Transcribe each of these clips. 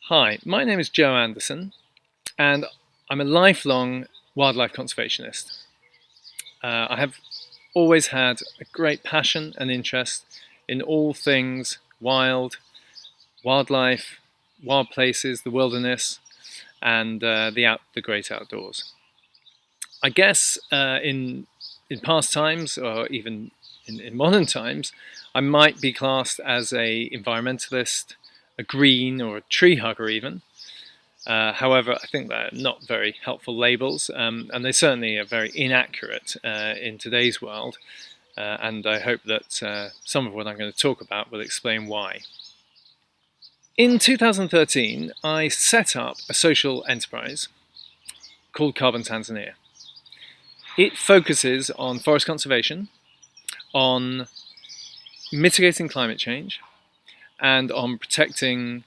Hi, my name is Joe Anderson, and I'm a lifelong wildlife conservationist. I have always had a great passion and interest in all things wild, wildlife, wild places, the wilderness, and the great outdoors. I guess in past times, or even in modern times, I might be classed as a environmentalist, a green, or a tree hugger even. However, I think they're not very helpful labels, and they certainly are very inaccurate in today's world. And I hope that some of what I'm going to talk about will explain why. In 2013, I set up a social enterprise called Carbon Tanzania. It focuses on forest conservation, on mitigating climate change, and on protecting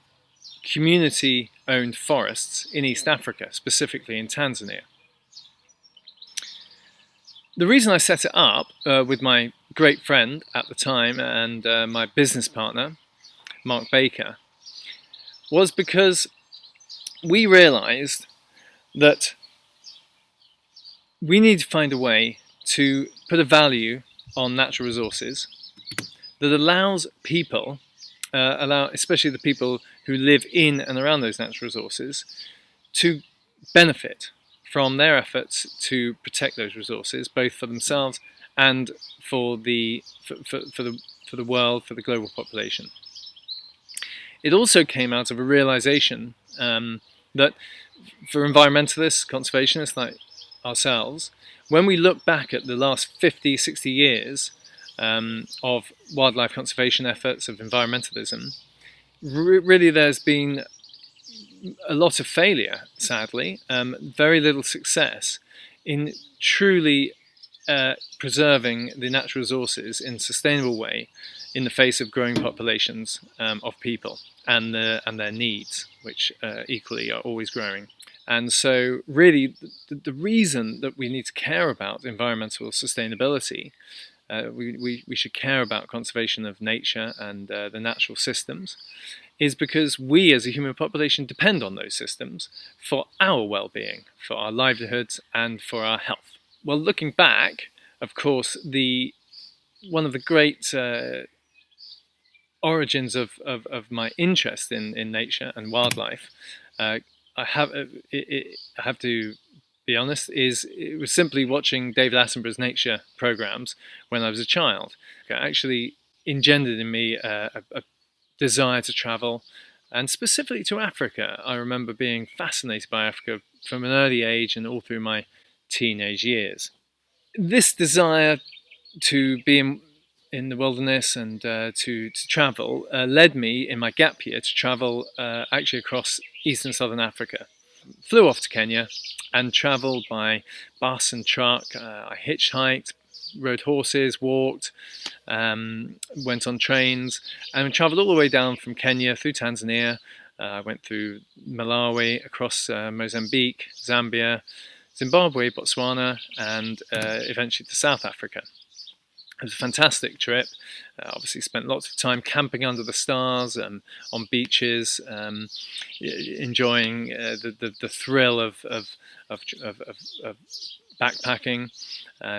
community-owned forests in East Africa, specifically in Tanzania. The reason I set it up with my great friend at the time and my business partner, Mark Baker, was because we realized that we need to find a way to put a value on natural resources that allows people, especially the people who live in and around those natural resources, to benefit from their efforts to protect those resources, both for themselves and for the world, for the global population. It also came out of a realization that for environmentalists, conservationists like ourselves, when we look back at the last 50, 60 years of wildlife conservation efforts, of environmentalism, really there's been a lot of failure, sadly, very little success in truly preserving the natural resources in a sustainable way in the face of growing populations of people and their needs, which equally are always growing. And so really the reason that we need to care about environmental sustainability, we should care about conservation of nature and the natural systems, is because we as a human population depend on those systems for our well-being, for our livelihoods and for our health. Well, looking back, of course, one of the great origins of my interest in nature and wildlife, I have to be honest, it was simply watching David Attenborough's nature programs when I was a child. It actually engendered in me a desire to travel, and specifically to Africa. I remember being fascinated by Africa from an early age and all through my teenage years. This desire to be in the wilderness and to travel led me in my gap year to travel actually across East and Southern Africa. Flew off to Kenya and travelled by bus and truck. I hitchhiked, rode horses, walked, went on trains, and travelled all the way down from Kenya through Tanzania. I went through Malawi, across Mozambique, Zambia, Zimbabwe, Botswana, and eventually to South Africa. It was a fantastic trip. Obviously spent lots of time camping under the stars, on beaches, enjoying the thrill of backpacking,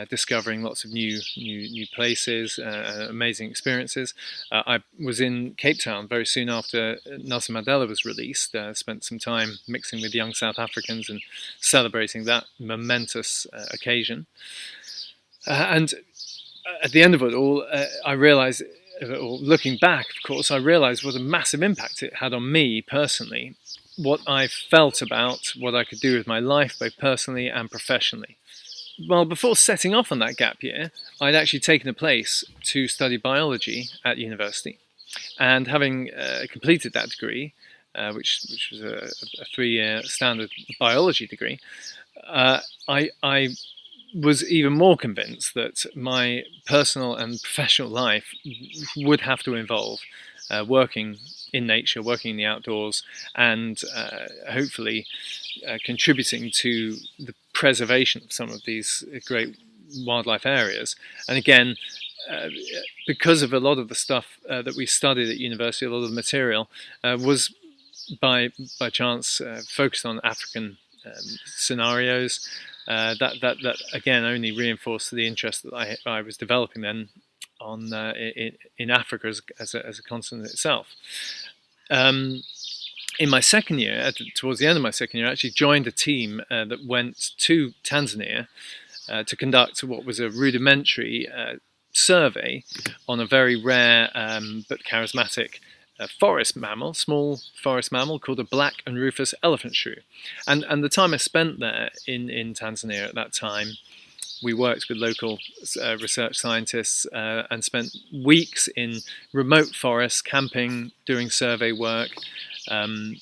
discovering lots of new places, amazing experiences. I was in Cape Town very soon after Nelson Mandela was released. Spent some time mixing with young South Africans and celebrating that momentous occasion. And at the end of it all, I realised, looking back, of course, I realised what a massive impact it had on me personally, what I felt about what I could do with my life, both personally and professionally. Well, before setting off on that gap year, I'd actually taken a place to study biology at university. And having completed that degree, which was a 3-year standard biology degree, I was even more convinced that my personal and professional life would have to involve working in nature, working in the outdoors, and hopefully contributing to the preservation of some of these great wildlife areas. And again, because of a lot of the stuff that we studied at university, a lot of the material was by chance focused on African scenarios. That again only reinforced the interest that I was developing then on in Africa as a continent itself. In my second year, towards the end of my second year, I actually joined a team that went to Tanzania to conduct what was a rudimentary survey on a very rare but charismatic forest mammal, small forest mammal called a black and rufous elephant shrew. And the time I spent there in Tanzania at that time, we worked with local research scientists and spent weeks in remote forests, camping, doing survey work, and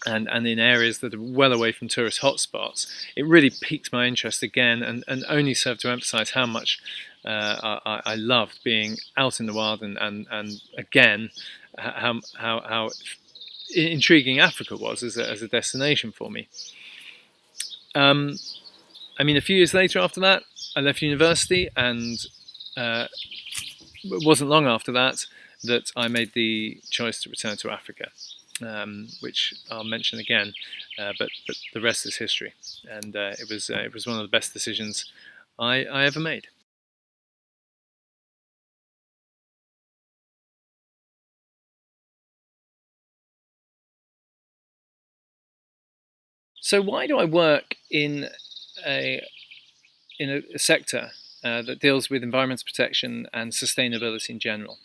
in areas that are well away from tourist hotspots. It really piqued my interest again, and only served to emphasize how much I loved being out in the wild, and again, how intriguing Africa was as a destination for me. I mean, a few years later after that, I left university, and it wasn't long after that that I made the choice to return to Africa, which I'll mention again, but the rest is history, and it was one of the best decisions I ever made. So why do I work in a sector that deals with environmental protection and sustainability in general?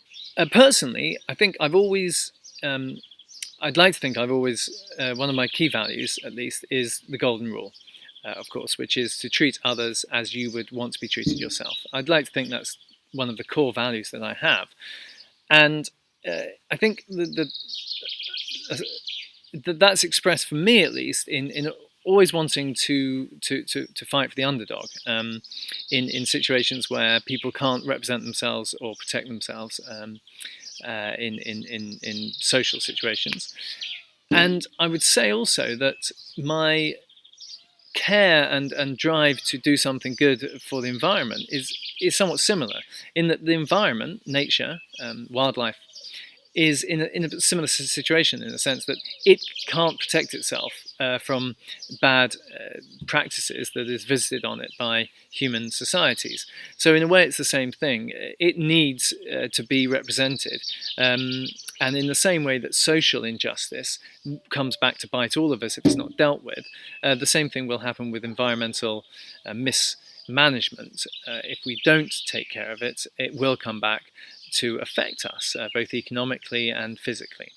Personally, I think I'd like to think I've always, one of my key values at least, is the golden rule, of course, which is to treat others as you would want to be treated yourself. I'd like to think that's one of the core values that I have. And I think that's expressed for me, at least, in always wanting to fight for the underdog in situations where people can't represent themselves or protect themselves in social situations. And I would say also that my care and drive to do something good for the environment is somewhat similar, in that the environment, nature, wildlife, is in a similar situation, in the sense that it can't protect itself from bad practices that is visited on it by human societies. So in a way, it's the same thing. It needs to be represented. And in the same way that social injustice comes back to bite all of us if it's not dealt with, the same thing will happen with environmental mismanagement. If we don't take care of it, it will come back to affect us, both economically and physically.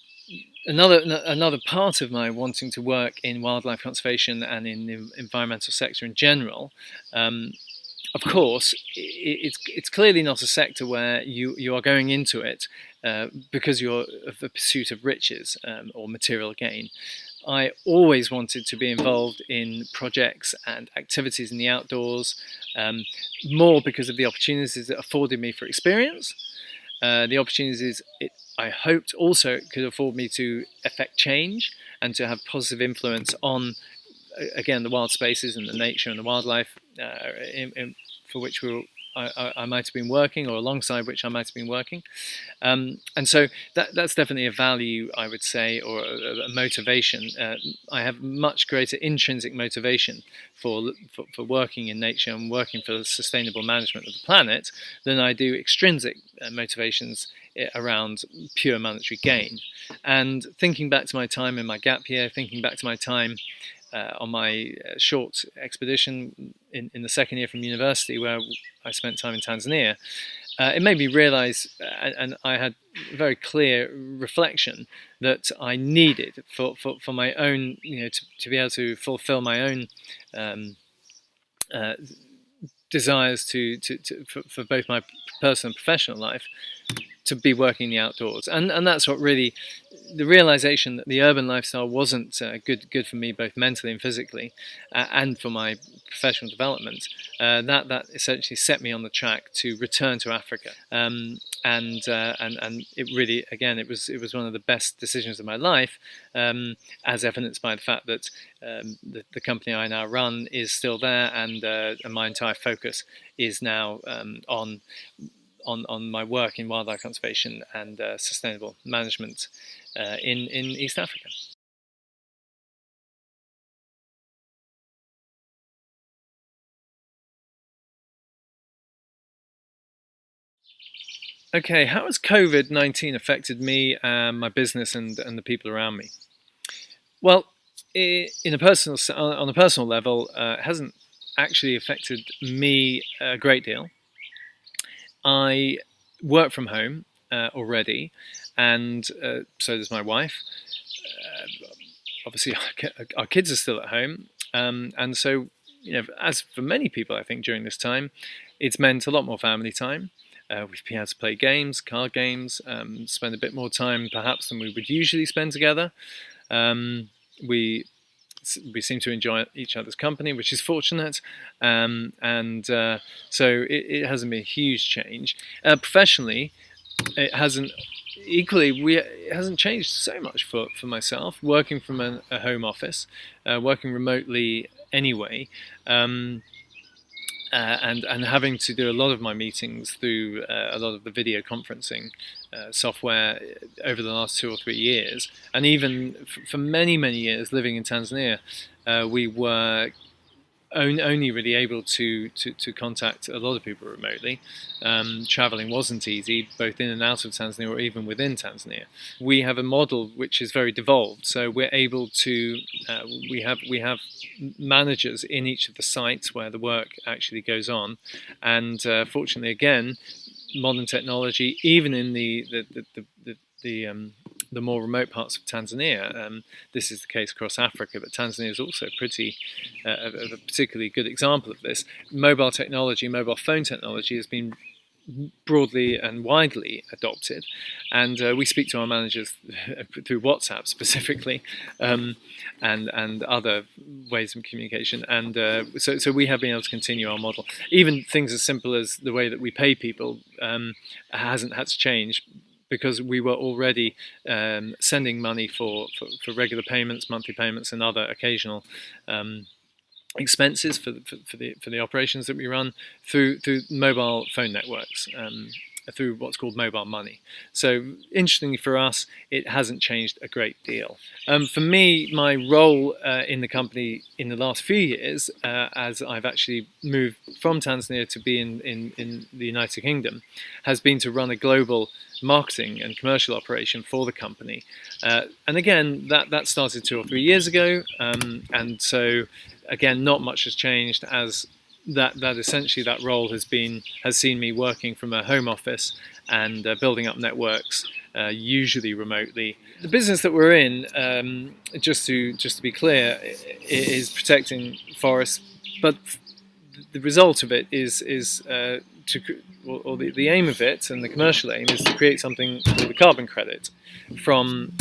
Another part of my wanting to work in wildlife conservation and in the environmental sector in general, of course, it's clearly not a sector where you are going into it because you're of the pursuit of riches or material gain. I always wanted to be involved in projects and activities in the outdoors, more because of the opportunities it afforded me for experience. The opportunities I hoped also could afford me to affect change and to have positive influence on, again, the wild spaces and the nature and the wildlife for which I might have been working, or alongside which I might have been working. And so that's definitely a value, I would say, or a motivation. I have much greater intrinsic motivation for working in nature and working for the sustainable management of the planet than I do extrinsic motivations around pure monetary gain. And thinking back to my time in my gap year, thinking back to my time on my short expedition in the second year from university, where I spent time in Tanzania, it made me realize, and I had very clear reflection, that I needed for my own, to be able to fulfill my own desires for both my personal and professional life, to be working in the outdoors. And that's what really, the realization that the urban lifestyle wasn't good for me, both mentally and physically, and for my professional development, that essentially set me on the track to return to Africa. And it really, again, it was one of the best decisions of my life, as evidenced by the fact that the company I now run is still there, and my entire focus is now on my work in wildlife conservation and sustainable management in East Africa. Okay, how has COVID-19 affected me and my business and the people around me? Well, in a personal on a personal level, it hasn't actually affected me a great deal. I work from home already, and so does my wife. Obviously, our kids are still at home, and so as for many people, I think during this time, it's meant a lot more family time. We've been able to play games, card games, spend a bit more time perhaps than we would usually spend together. Um, we we seem to enjoy each other's company, which is fortunate, and so it hasn't been a huge change. Professionally, it hasn't it hasn't changed so much for myself working from a home office, working remotely anyway, um, and having to do a lot of my meetings through a lot of the video conferencing software over the last 2 or 3 years, and even for many years living in Tanzania, we were only really able to contact a lot of people remotely. Traveling wasn't easy, both in and out of Tanzania or even within Tanzania. We have a model which is very devolved, so we're able to we have managers in each of the sites where the work actually goes on, and fortunately, again, modern technology, even in the more remote parts of Tanzania. This is the case across Africa, but Tanzania is also a particularly good example of this. Mobile technology, mobile phone technology has been broadly and widely adopted, and we speak to our managers through WhatsApp specifically, and other ways of communication, and so we have been able to continue our model. Even things as simple as the way that we pay people hasn't had to change, because we were already sending money for regular payments, monthly payments, and other occasional expenses for the operations that we run through mobile phone networks, through what's called mobile money. So interestingly for us, it hasn't changed a great deal. For me, my role in the company in the last few years, as I've actually moved from Tanzania to be in the United Kingdom, has been to run a global marketing and commercial operation for the company. And again, that started 2 or 3 years ago, and so again, not much has changed, as that essentially that role has seen me working from a home office and building up networks, usually remotely. The business that we're in, just to be clear, is protecting forests, but the result of it is the aim of it, and the commercial aim, is to create something called a carbon credit from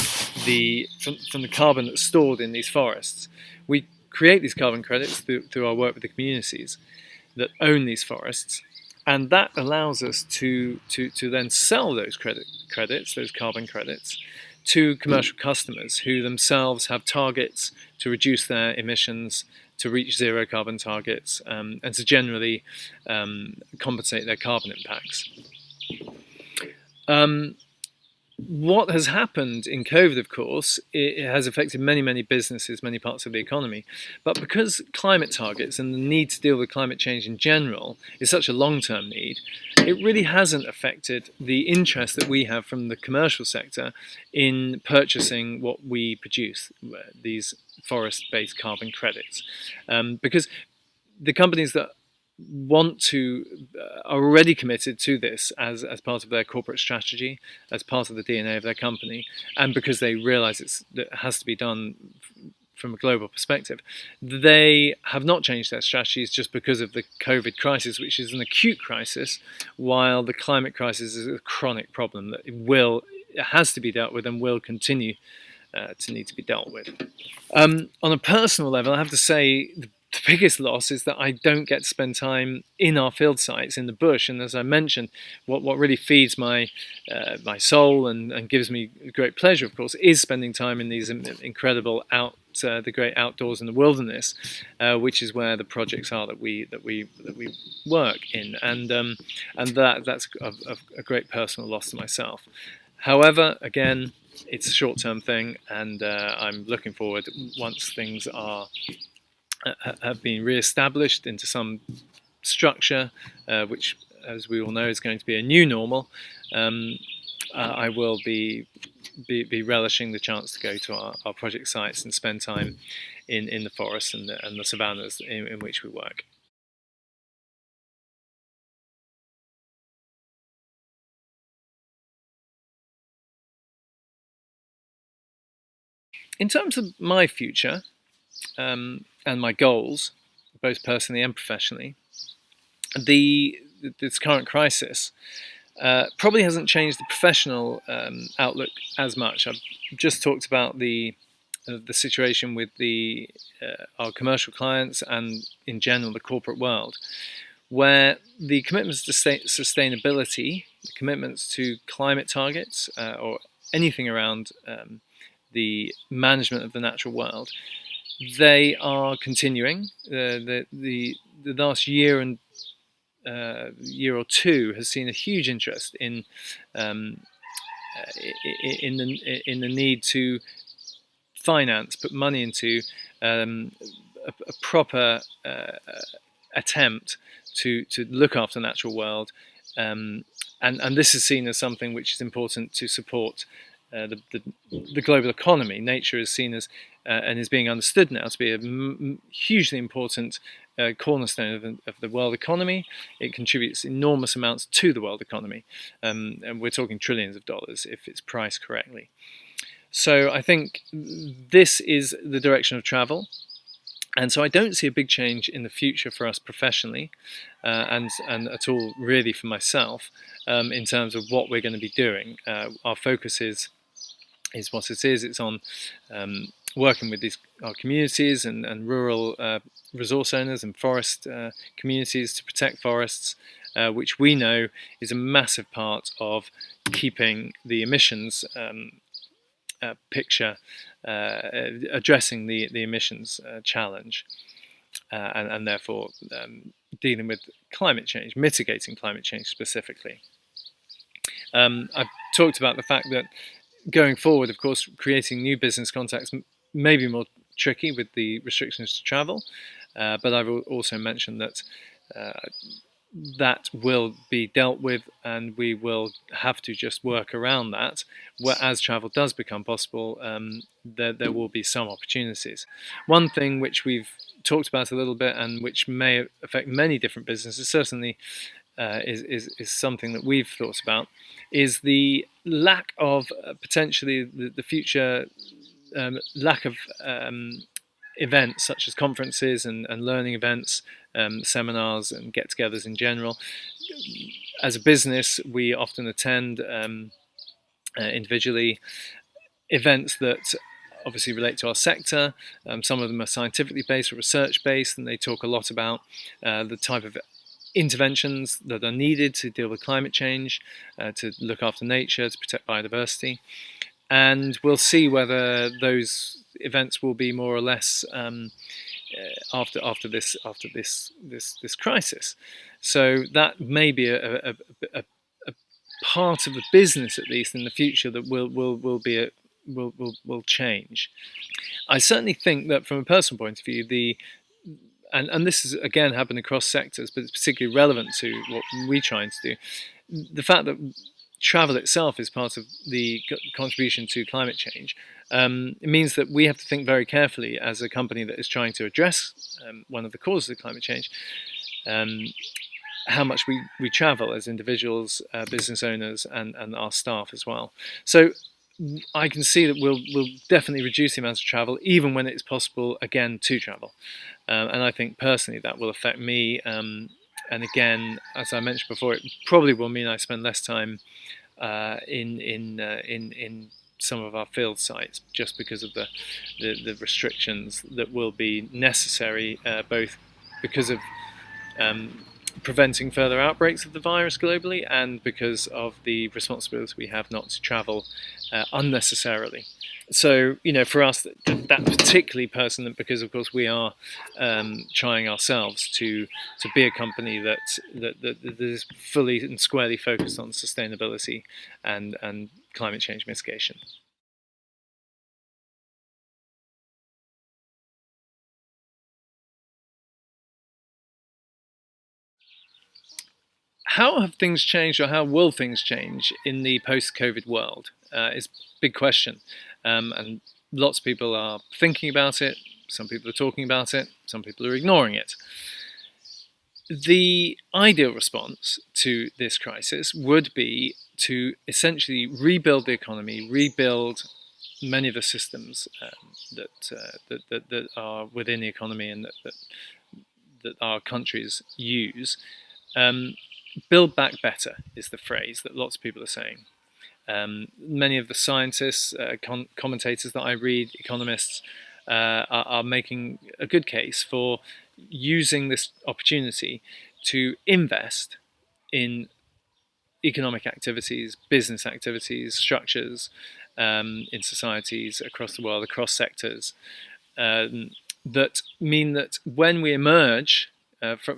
the carbon that's stored in these forests. We create these carbon credits through our work with the communities that own these forests, and that allows us to then sell those those carbon credits, to commercial customers who themselves have targets to reduce their emissions, to reach zero carbon targets, and to generally compensate their carbon impacts. What has happened in COVID, of course, it has affected many businesses, many parts of the economy. But because climate targets and the need to deal with climate change in general is such a long-term need, it really hasn't affected the interest that we have from the commercial sector in purchasing what we produce, these forest-based carbon credits. Because the companies that are already committed to this as part of their corporate strategy, as part of the DNA of their company, and because they realize it has to be done from a global perspective, they have not changed their strategies just because of the COVID crisis, which is an acute crisis, while the climate crisis is a chronic problem that has to be dealt with and will continue to need to be dealt with. On a personal level, I have to say the biggest loss is that I don't get to spend time in our field sites in the bush. And as I mentioned, what really feeds my soul and gives me great pleasure, of course, is spending time in these incredible the great outdoors in the wilderness, which is where the projects are that we work in, and that's a great personal loss to myself. However, again, it's a short-term thing, and I'm looking forward, once things have been re-established into some structure, which as we all know, is going to be a new normal, I will be relishing the chance to go to our project sites and spend time in the forests and the savannas in which we work. In terms of my future and my goals, both personally and professionally, this current crisis probably hasn't changed the professional outlook as much. I've just talked about the situation with our commercial clients and in general the corporate world, where the commitments to sustainability, the commitments to climate targets, or anything around the management of the natural world, they are continuing. The last year and year or two has seen a huge interest in the need to finance, put money into a proper attempt to look after the natural world, and this is seen as something which is important to support the global economy. Nature is seen as and is being understood now to be a hugely important cornerstone of the world economy. It contributes enormous amounts to the world economy, and we're talking trillions of dollars if it's priced correctly. So I think this is the direction of travel. And so I don't see a big change in the future for us professionally, and at all really for myself, in terms of what we're going to be doing. Our focus is what it is. It's on working with our communities and rural resource owners and forest communities to protect forests, which we know is a massive part of keeping the emissions picture, addressing the emissions challenge, and therefore dealing with climate change, mitigating climate change specifically. I've talked about the fact that going forward, of course, creating new business contacts may be more tricky with the restrictions to travel, but I've also mentioned that that will be dealt with, and we will have to just work around that. As travel does become possible, there will be some opportunities. One thing which we've talked about a little bit and which may affect many different businesses, certainly is something that we've thought about, is the lack of potentially the future lack of events such as conferences and learning events, seminars and get-togethers in general. As a business, we often attend individually events that obviously relate to our sector. Some of them are scientifically based or research based, and they talk a lot about the type of interventions that are needed to deal with climate change, to look after nature, to protect biodiversity. And we'll see whether those events will be more or less after this crisis. So that may be a part of the business, at least in the future, that will change. I certainly think that from a personal point of view, and this has again happened across sectors, but it's particularly relevant to what we're trying to do. The fact that travel itself is part of the contribution to climate change. It means that we have to think very carefully as a company that is trying to address one of the causes of climate change, how much we travel as individuals, business owners, and our staff as well. So I can see that we'll definitely reduce the amount of travel, even when it's possible again to travel. And I think personally that will affect me. And again, as I mentioned before, it probably will mean I spend less time in some of our field sites, just because of the restrictions that will be necessary, both because of preventing further outbreaks of the virus globally, and because of the responsibility we have not to travel unnecessarily. So, for us, that particularly pertinent, because of course we are trying ourselves to be a company that is fully and squarely focused on sustainability and climate change mitigation. How have things changed, or how will things change in the post-COVID world? Is a big question, and lots of people are thinking about it. Some people are talking about it. Some people are ignoring it. The ideal response to this crisis would be to essentially rebuild the economy, rebuild many of the systems that are within the economy and that our countries use. Build back better is the phrase that lots of people are saying. Many of the scientists, commentators that I read, economists, are making a good case for using this opportunity to invest in economic activities, business activities, structures in societies across the world, across sectors, that mean that when we emerge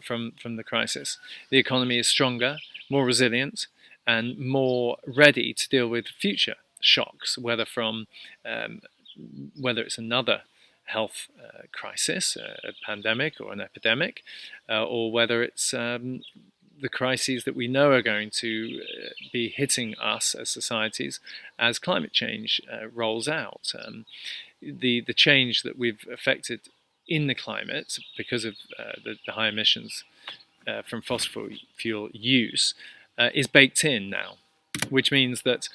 from the crisis, the economy is stronger, more resilient, and more ready to deal with future shocks, whether it's another health crisis, a pandemic or an epidemic, or whether it's the crises that we know are going to be hitting us as societies as climate change rolls out. The change that we've affected in the climate because of the high emissions from fossil fuel use is baked in now, which means that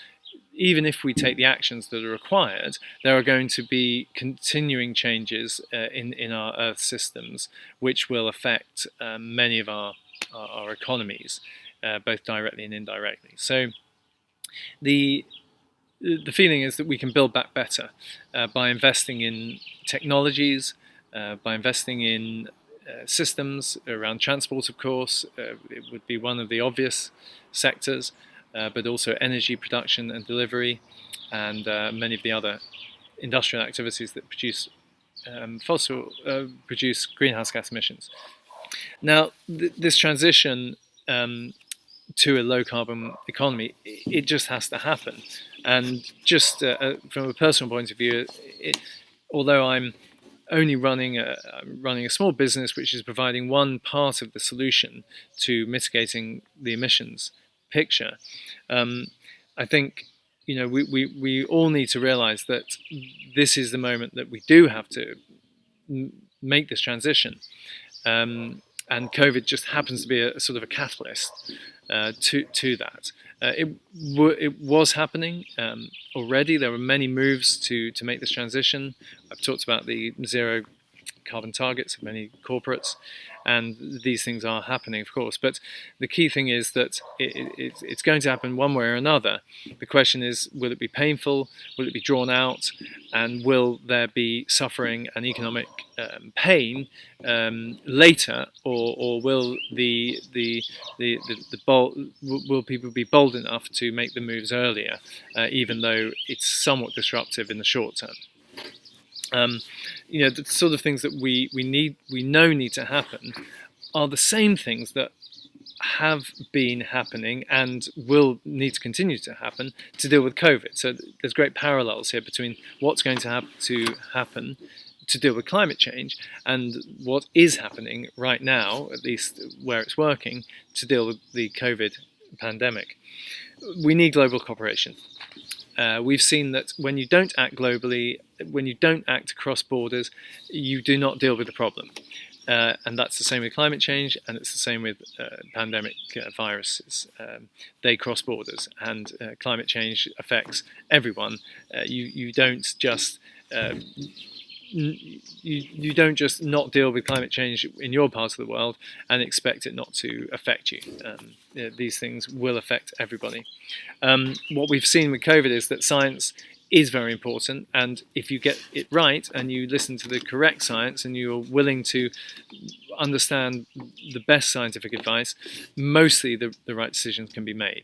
even if we take the actions that are required, there are going to be continuing changes in our Earth systems, which will affect many of our economies, both directly and indirectly. So the feeling is that we can build back better by investing in technologies, by investing in systems around transport, of course. It would be one of the obvious sectors, but also energy production and delivery, and many of the other industrial activities that produce produce greenhouse gas emissions. Now, this transition to a low carbon economy, it just has to happen. And just from a personal point of view, although I'm only running a small business which is providing one part of the solution to mitigating the emissions picture, I think we all need to realize that this is the moment that we do have to make this transition. And COVID just happens to be a sort of a catalyst to that. It was happening already. There were many moves to make this transition. I've talked about the zero carbon targets of many corporates, and these things are happening, of course. But the key thing is that it's going to happen one way or another. The question is, will it be painful? Will it be drawn out? And will there be suffering and economic pain later, or will will people be bold enough to make the moves earlier, even though it's somewhat disruptive in the short term? The sort of things that we know need to happen are the same things that have been happening and will need to continue to happen to deal with COVID. So there's great parallels here between what's going to have to happen to deal with climate change and what is happening right now, at least where it's working, to deal with the COVID pandemic. We need global cooperation. We've seen that when you don't act globally, when you don't act across borders, you do not deal with the problem. And that's the same with climate change, and it's the same with pandemic viruses. They cross borders, and climate change affects everyone. You don't just you don't just not deal with climate change in your part of the world and expect it not to affect you. These things will affect everybody. What we've seen with COVID is that science is very important, and if you get it right and you listen to the correct science and you're willing to understand the best scientific advice, mostly the right decisions can be made.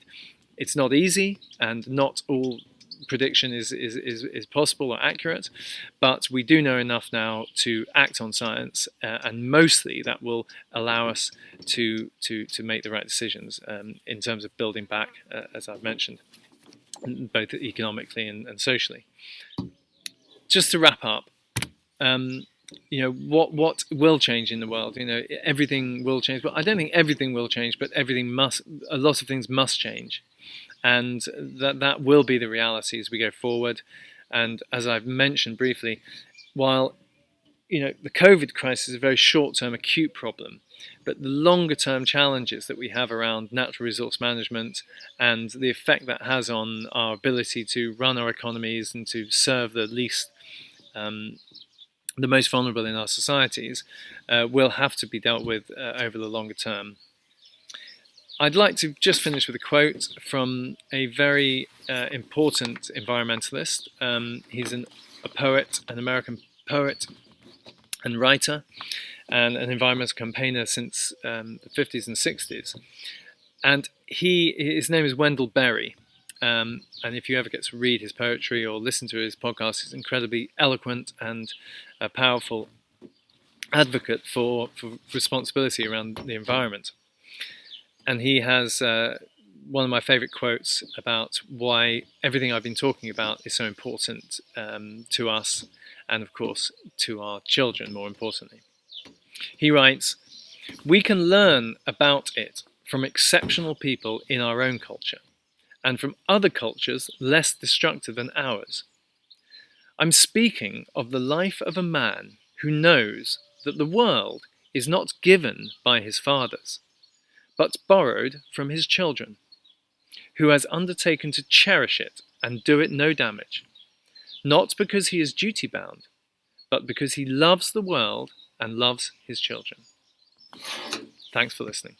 It's not easy, and not all prediction is possible or accurate, but we do know enough now to act on science, and mostly that will allow us to make the right decisions in terms of building back, as I've mentioned, both economically and socially. Just to wrap up, what will change in the world. Everything will change, but I don't think everything will change, but a lot of things must change, and that will be the reality as we go forward. And as I've mentioned briefly, while the COVID crisis is a very short-term acute problem, but the longer-term challenges that we have around natural resource management and the effect that has on our ability to run our economies and to serve the most vulnerable in our societies will have to be dealt with over the longer term. I'd like to just finish with a quote from a very important environmentalist. He's a poet, an American poet and writer, and an environmental campaigner since the 50s and 60s. And his name is Wendell Berry. And if you ever get to read his poetry or listen to his podcast, he's incredibly eloquent and a powerful advocate for responsibility around the environment. And he has one of my favorite quotes about why everything I've been talking about is so important to us, and of course to our children, more importantly. He writes, "We can learn about it from exceptional people in our own culture, and from other cultures less destructive than ours. I'm speaking of the life of a man who knows that the world is not given by his fathers, but borrowed from his children, who has undertaken to cherish it and do it no damage, not because he is duty-bound, but because he loves the world and loves his children." Thanks for listening.